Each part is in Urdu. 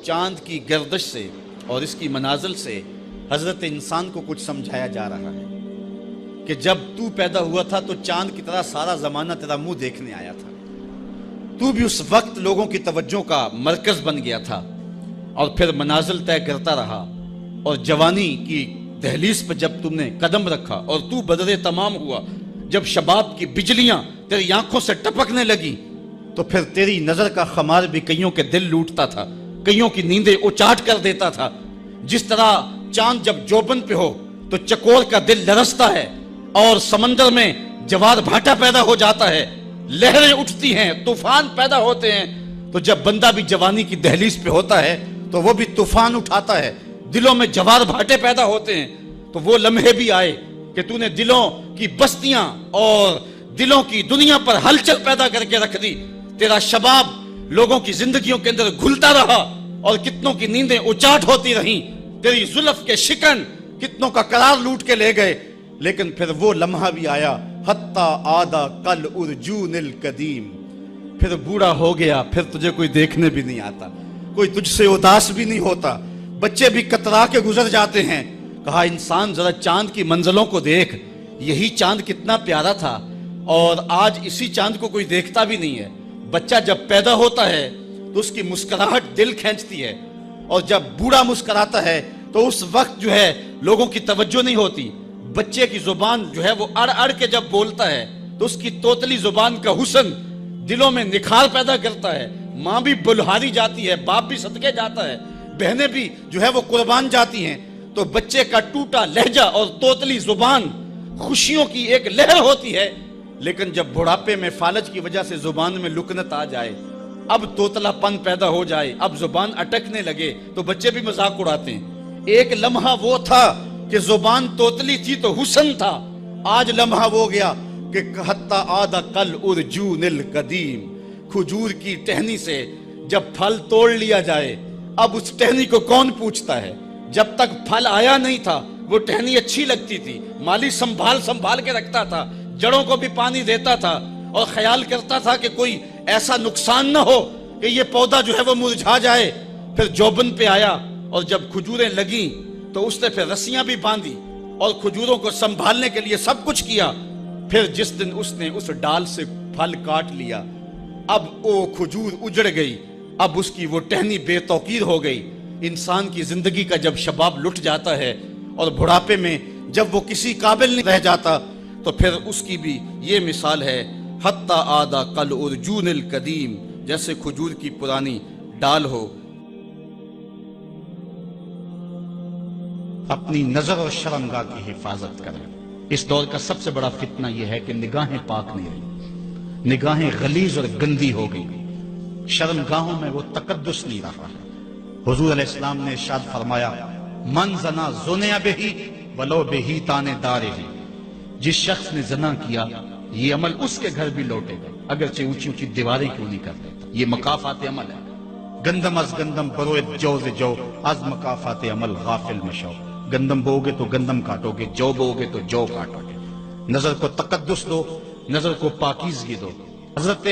چاند کی گردش سے اور اس کی منازل سے حضرت انسان کو کچھ سمجھایا جا رہا ہے کہ جب تو پیدا ہوا تھا تو چاند کی طرح سارا زمانہ تیرا منہ دیکھنے آیا تھا، تو بھی اس وقت لوگوں کی توجہ کا مرکز بن گیا تھا، اور پھر منازل طے کرتا رہا، اور جوانی کی دہلیز پر جب تم نے قدم رکھا اور تو بدر تمام ہوا، جب شباب کی بجلیاں تیری آنکھوں سے ٹپکنے لگی، تو پھر تیری نظر کا خمار بھی کئیوں کے دل لوٹتا تھا، کئیوں کی نیندیں اچاٹ کر دیتا تھا۔ جس طرح چاند جب جوبن پہ ہو تو چکور کا دل لرزتا ہے، اور سمندر میں جوار بھاٹا پیدا ہو جاتا ہے، لہریں اٹھتی ہیں، طوفان پیدا ہوتے ہیں، تو جب بندہ بھی جوانی کی دہلیز پہ ہوتا ہے تو وہ بھی طوفان اٹھاتا ہے، دلوں میں جوار بھاٹے پیدا ہوتے ہیں۔ تو وہ لمحے بھی آئے کہ تو نے دلوں کی بستیاں اور دلوں کی دنیا پر ہلچل پیدا کر کے رکھ دی۔ تیرا شباب لوگوں کی زندگیوں کے اندر گھلتا رہا، اور کتنوں کی نیندیں اچاٹ ہوتی رہیں، تیری زلف کے شکن کتنوں کا قرار لوٹ کے لے گئے۔ لیکن پھر وہ لمحہ بھی آیا، حتی آدھا کل ارجون القدیم، پھر بوڑھا ہو گیا، پھر تجھے کوئی دیکھنے بھی نہیں آتا، کوئی تجھ سے اداس بھی نہیں ہوتا، بچے بھی کترا کے گزر جاتے ہیں۔ کہا انسان ذرا چاند کی منزلوں کو دیکھ، یہی چاند کتنا پیارا تھا، اور آج اسی چاند کو کوئی دیکھتا بھی نہیں ہے۔ بچہ جب پیدا ہوتا ہے تو اس کی مسکراہٹ دل کھینچتی ہے، اور جب بوڑھا مسکراتا ہے تو اس وقت جو ہے لوگوں کی توجہ نہیں ہوتی۔ بچے کی زبان جو ہے وہ اڑ اڑ کے جب بولتا ہے تو اس کی توتلی زبان کا حسن دلوں میں نکھار پیدا کرتا ہے۔ ماں بھی بلہاری جاتی ہے، باپ بھی صدقے جاتا ہے، بہنیں بھی جو ہے وہ قربان جاتی ہیں۔ تو بچے کا ٹوٹا لہجہ اور توتلی زبان خوشیوں کی ایک لہر ہوتی ہے، لیکن جب بڑھاپے میں فالج کی وجہ سے زبان میں لکنت آ جائے، اب توتلا پن پیدا ہو جائے، اب زبان اٹکنے لگے، تو بچے بھی مذاق اڑاتے ہیں۔ ایک لمحہ وہ تھا کہ زبان توتلی تھی تو حسن تھا، آج لمحہ وہ گیا کہ حتی آدھا کل ارجون القدیم، کھجور کی ٹہنی سے جب پھل توڑ لیا جائے، اب اس ٹہنی کو کون پوچھتا ہے؟ جب تک پھل آیا نہیں تھا وہ ٹہنی اچھی لگتی تھی، مالی سنبھال کے رکھتا تھا، جڑوں کو بھی پانی دیتا تھا، اور خیال کرتا تھا کہ کوئی ایسا نقصان نہ ہو کہ یہ پودا جو ہے وہ مرجھا جائے۔ پھر جوبن پہ آیا، اور جب کھجوریں لگیں تو اس نے پھر رسیاں بھی باندھی اور کھجوروں کو سنبھالنے کے لیے سب کچھ کیا۔ پھر جس دن اس نے اس ڈال سے پھل کاٹ لیا، اب وہ کھجور اجڑ گئی، اب اس کی وہ ٹہنی بے توقیر ہو گئی۔ انسان کی زندگی کا جب شباب لٹ جاتا ہے اور بڑھاپے میں جب وہ کسی قابل نہیں رہ جاتا، تو پھر اس کی بھی یہ مثال ہے، حتی آدھا کل ارجون القدیم، جیسے کھجور کی پرانی ڈال ہو۔ اپنی نظر اور شرمگاہ کی حفاظت کریں۔ اس دور کا سب سے بڑا فتنہ یہ ہے کہ نگاہیں پاک نہیں رہی، نگاہیں غلیظ اور گندی ہو گئی، شرمگاہوں میں وہ تقدس نہیں رہا ہے۔ حضور علیہ السلام نے ارشاد فرمایا، من زنا زنیا بہی ولو بہی تانے دارے ہی، جس شخص نے زنا کیا یہ عمل اس کے گھر بھی لوٹے گا، اگرچہ اونچی اونچی دیواریں کیوں نہیں کر دیتا۔ یہ مکافات عمل ہے۔ گندم از گندم بروئے جو ز جو، از مکافات عمل غافل مشو۔ گندم بو گے تو گندم کاٹو گے، جو بو گے تو جو کاٹو گے۔ نظر کو تقدس دو، نظر کو پاکیزگی دو۔ حضرت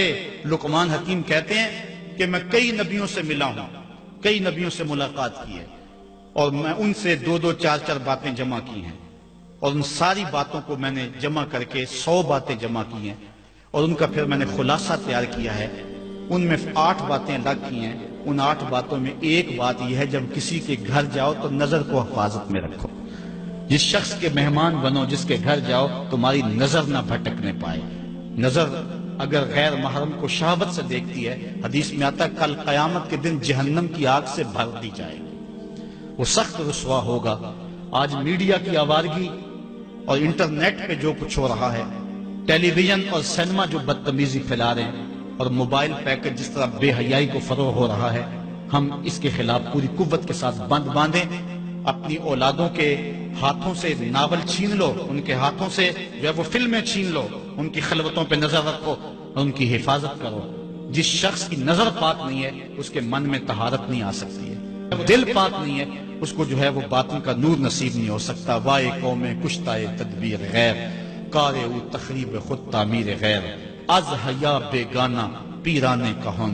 لقمان حکیم کہتے ہیں کہ میں کئی نبیوں سے ملا ہوں، کئی نبیوں سے ملاقات کی ہے، اور میں ان سے دو دو چار چار باتیں جمع کی ہیں، اور ان ساری باتوں کو میں نے جمع کر کے 100 باتیں جمع کی ہیں، اور ان کا پھر میں نے خلاصہ تیار کیا ہے۔ ان میں 8 باتیں الگ کی ہیں۔ ان 8 باتوں میں ایک بات یہ ہے، جب کسی کے گھر جاؤ تو نظر کو حفاظت میں رکھو۔ جس شخص کے مہمان بنو، جس کے گھر جاؤ، تمہاری نظر نہ بھٹکنے پائے۔ نظر اگر غیر محرم کو شہوت سے دیکھتی ہے، حدیث میں آتا ہے کل قیامت کے دن جہنم کی آگ سے بھر دی جائے گی، وہ سخت رسوا ہوگا۔ آج میڈیا کی آوارگی اور انٹرنیٹ پہ جو کچھ ہو رہا ہے، ٹیلی ویژن اور سینما جو بدتمیزی پھیلا رہے ہیں، اور موبائل پیکج جس طرح بے حیائی کو فروغ ہو رہا ہے، ہم اس کے خلاف پوری قوت کے ساتھ بند باندھیں۔ اپنی اولادوں کے ہاتھوں سے ناول چھین لو، ان کے ہاتھوں سے جو ہے وہ فلمیں چھین لو، ان کی خلوتوں پہ نظر رکھو اور ان کی حفاظت کرو۔ جس شخص کی نظر پاک نہیں ہے اس کے من میں طہارت نہیں آ سکتی ہے، دل پاک نہیں ہے اس کو جو ہے وہ باطن کا نور نصیب نہیں ہو سکتا۔ وائے قوم کشتائے تدبیر غیر، کارے او تخریب خود تعمیر غیر، از حیا بیگانہ پیرانے کہن،